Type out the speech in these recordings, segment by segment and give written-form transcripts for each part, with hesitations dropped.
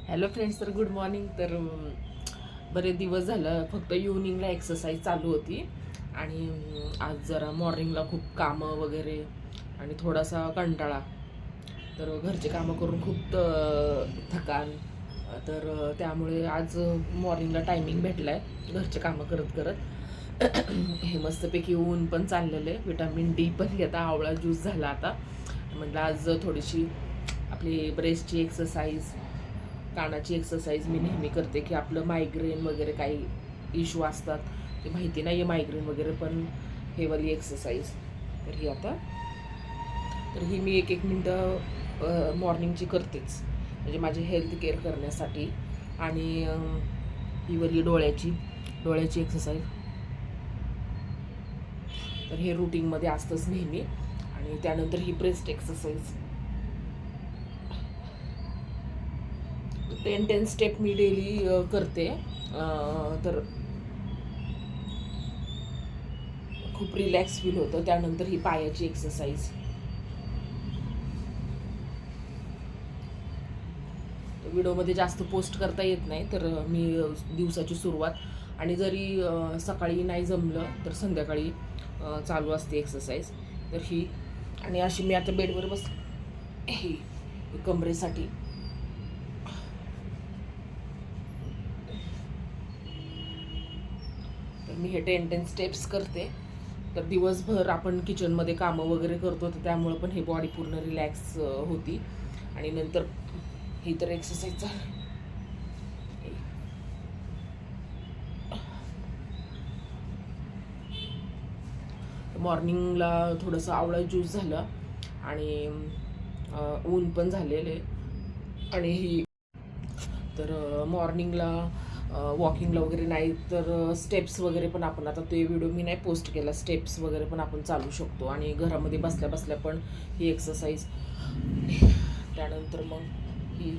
Hello friends, तर good morning. तर बरेच दिवस झालं फक्त इव्हनिंगला एक्सरसाइज चालू होती आणि आज जरा मॉर्निंगला खूप कामं वगैरे आणि थोडासा कंटाळा. तर घरचे कामं करून खूप थकान. तर त्यामुळे आज मॉर्निंगला टायमिंग भेटला आहे घरचे कामं करत करत. हे मस्तपैकी ऊन पण चाललेलं आहे, विटॅमिन डी पण घेता, आवळा ज्यूस झाला आता. म्हटलं आज थोडीशी आपली ब्रेस्टची एक्सरसाइज, कानाची एक्सरसाइज मी नेहमी करते की आपलं मायग्रेन वगैरे काही इश्यू असतात ते माहिती नाही आहे मायग्रेन वगैरे, पण हे वाली एक्सरसाइज. तर ही आता मी एक एक मिनटं मॉर्निंगची करतेच, म्हणजे माझी हेल्थ केअर करण्यासाठी. आणि ही वाली डोळ्याची एक्सरसाइज, तर हे रुटीनमध्ये असतंच नेहमी. आणि त्यानंतर ही ब्रेस्ट एक्सरसाइज 10 स्टेप मी डेली करते. तर खूप रिलॅक्स फील होतं. त्यानंतर ही पायाची एक्सरसाइज. व्हिडिओमध्ये जास्त पोस्ट करता येत नाही, तर मी दिवसाची सुरुवात आणि जरी सकाळी नाही जमलं तर संध्याकाळी चालू असते एक्सरसाइज. तर ही, आणि अशी मी आता बेडवर बस, ही कमरेसाठी. तर मी हे 10 स्टेप्स करते. तर दिवसभर आपण किचनमध्ये कामं वगैरे करतो, तर त्यामुळं पण हे बॉडी पूर्ण रिलॅक्स होती. आणि नंतर ही तर एक्सरसाइज झाली. मॉर्निंगला थोडंसं आवळा ज्यूस झालं आणि ऊन पण झालेले. आणि ही तर मॉर्निंगला वॉकिंगला वगैरे नाही तर स्टेप्स वगैरे पण आपण, आता ते व्हिडिओ मी नाही पोस्ट केला, स्टेप्स वगैरे पण आपण चालू शकतो आणि घरामध्ये बसल्या बसल्या पण ही एक्सरसाइज. त्यानंतर मग ही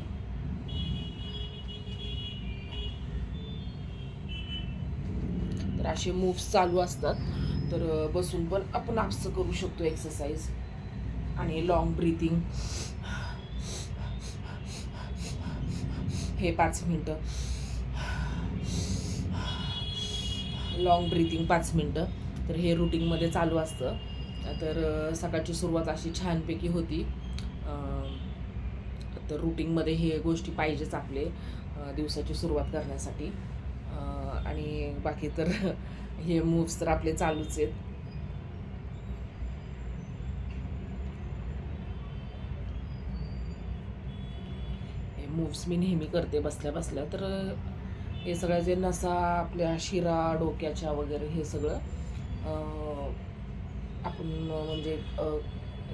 तर असे मूव्स चालू असतात. तर बसून पण आपण आपसं करू शकतो एक्सरसाइज. आणि लॉंग ब्रीथिंग, हे 5 मिनटं लॉंग ब्रीथिंग 5 मिनटं. तर हे रुटीनमध्ये चालू असतं. तर सकाळची सुरुवात अशी छानपैकी होती. तर रुटीनमध्ये हे गोष्टी पाहिजेच आपले दिवसाची सुरुवात करण्यासाठी. आणि बाकी तर हे मूव्स तर आपले चालूच आहेत. हे मूव्स मी नेहमी करते बसल्या बसल्या. तर हे सगळ्या जे नसा आपल्या शिरा डोक्याच्या वगैरे, हे सगळं आपण म्हणजे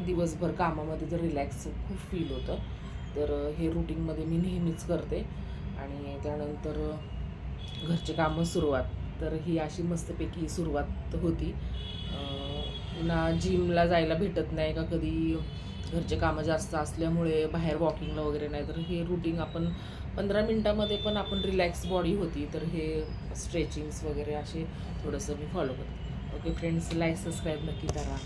दिवसभर कामामध्ये जर रिलॅक्स खूप फील होतं. तर हे रुटीनमध्ये मी नेहमीच करते. आणि त्यानंतर घरचे कामं सुरुवात, तर ही अशी मस्तपैकी सुरुवात होती. ना जिमला जायला भेटत नाही का कधी, घरचे कामं जास्त असल्यामुळे बाहेर वॉकिंगला वगैरे नाही. तर हे रुटीन आपण 15 मिनटामध्ये पण आपण रिलॅक्स बॉडी होती. तर हे स्ट्रेचिंग्स वगैरे असे थोडंसं मी फॉलो करते. ओके फ्रेंड्स, लाईक सबस्क्राईब नक्की करा.